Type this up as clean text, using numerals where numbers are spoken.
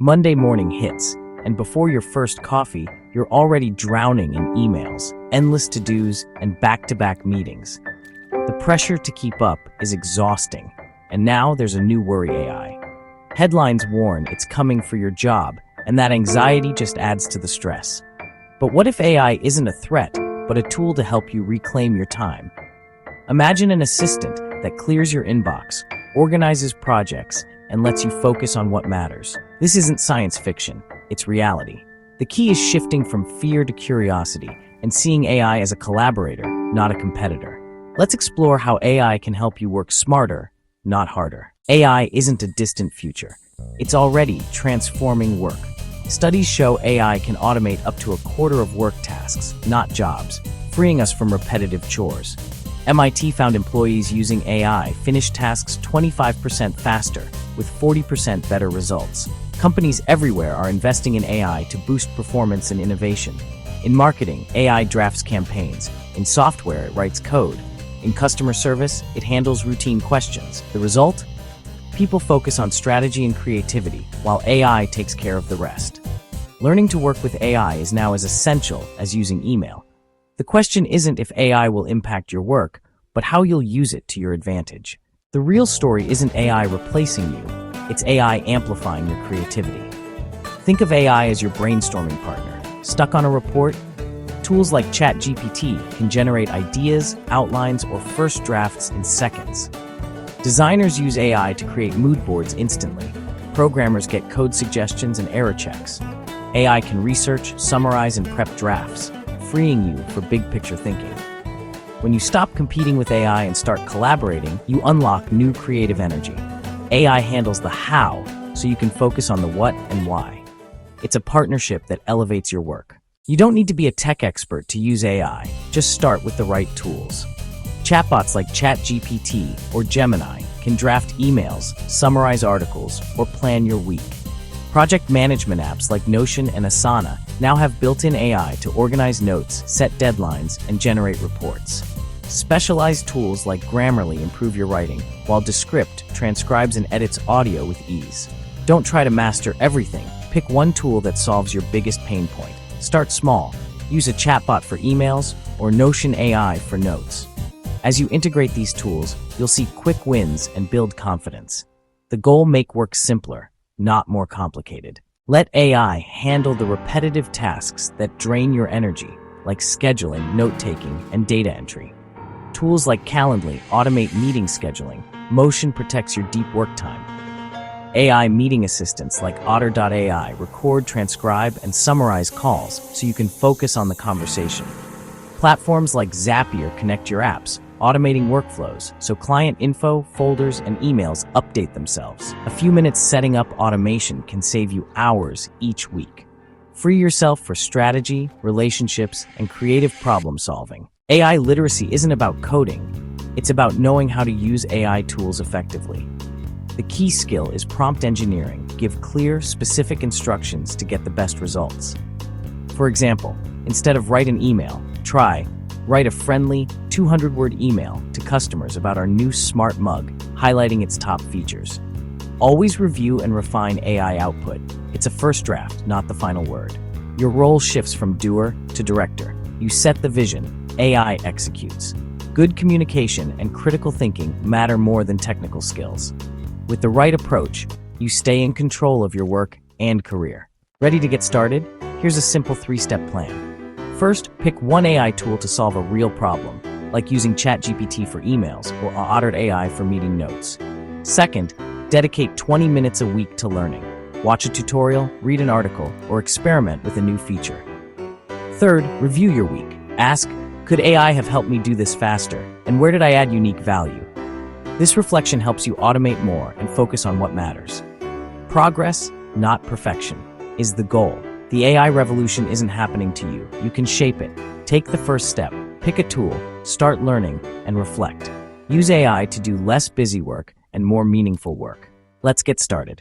Monday morning hits, and before your first coffee, you're already drowning in emails, endless to-dos, and back-to-back meetings. The pressure to keep up is exhausting, and now there's a new worry: AI. Headlines warn it's coming for your job, and that anxiety just adds to the stress. But what if AI isn't a threat, but a tool to help you reclaim your time? Imagine an assistant that clears your inbox, organizes projects, and lets you focus on what matters. This isn't science fiction, it's reality. The key is shifting from fear to curiosity and seeing AI as a collaborator, not a competitor. Let's explore how AI can help you work smarter, not harder. AI isn't a distant future. It's already transforming work. Studies show AI can automate up to a quarter of work tasks, not jobs, freeing us from repetitive chores. MIT found employees using AI finished tasks 25% faster, with 40% better results. Companies everywhere are investing in AI to boost performance and innovation. In marketing, AI drafts campaigns. In software, it writes code. In customer service, it handles routine questions. The result? People focus on strategy and creativity, while AI takes care of the rest. Learning to work with AI is now as essential as using email. The question isn't if AI will impact your work, but how you'll use it to your advantage. The real story isn't AI replacing you, it's AI amplifying your creativity. Think of AI as your brainstorming partner. Stuck on a report? Tools like ChatGPT can generate ideas, outlines, or first drafts in seconds. Designers use AI to create mood boards instantly. Programmers get code suggestions and error checks. AI can research, summarize, and prep drafts, freeing you for big-picture thinking. When you stop competing with AI and start collaborating, you unlock new creative energy. AI handles the how, so you can focus on the what and why. It's a partnership that elevates your work. You don't need to be a tech expert to use AI. Just start with the right tools. Chatbots like ChatGPT or Gemini can draft emails, summarize articles, or plan your week. Project management apps like Notion and Asana now have built-in AI to organize notes, set deadlines, and generate reports. Specialized tools like Grammarly improve your writing, while Descript transcribes and edits audio with ease. Don't try to master everything. Pick one tool that solves your biggest pain point. Start small. Use a chatbot for emails or Notion AI for notes. As you integrate these tools, you'll see quick wins and build confidence. The goal: make work simpler, not more complicated. Let AI handle the repetitive tasks that drain your energy, like scheduling, note-taking, and data entry. Tools like Calendly automate meeting scheduling. Motion protects your deep work time. AI meeting assistants like Otter.ai record, transcribe, and summarize calls so you can focus on the conversation. Platforms like Zapier connect your apps, automating workflows so client info, folders, and emails update themselves. A few minutes setting up automation can save you hours each week. Free yourself for strategy, relationships, and creative problem solving. AI literacy isn't about coding, it's about knowing how to use AI tools effectively. The key skill is prompt engineering. Give clear, specific instructions to get the best results. For example, instead of write an email, try write a friendly 200-word email to customers about our new smart mug, highlighting its top features. Always review and refine AI output. It's a first draft, not the final word. Your role shifts from doer to director. You set the vision, AI executes. Good communication and critical thinking matter more than technical skills. With the right approach, you stay in control of your work and career. Ready to get started? Here's a simple 3-step plan. First, pick one AI tool to solve a real problem, like using ChatGPT for emails or Otter.ai for meeting notes. Second, dedicate 20 minutes a week to learning. Watch a tutorial, read an article, or experiment with a new feature. Third, review your week. Ask, could AI have helped me do this faster, and where did I add unique value? This reflection helps you automate more and focus on what matters. Progress, not perfection, is the goal. The AI revolution isn't happening to you. You can shape it. Take the first step. Pick a tool, start learning, and reflect. Use AI to do less busy work and more meaningful work. Let's get started.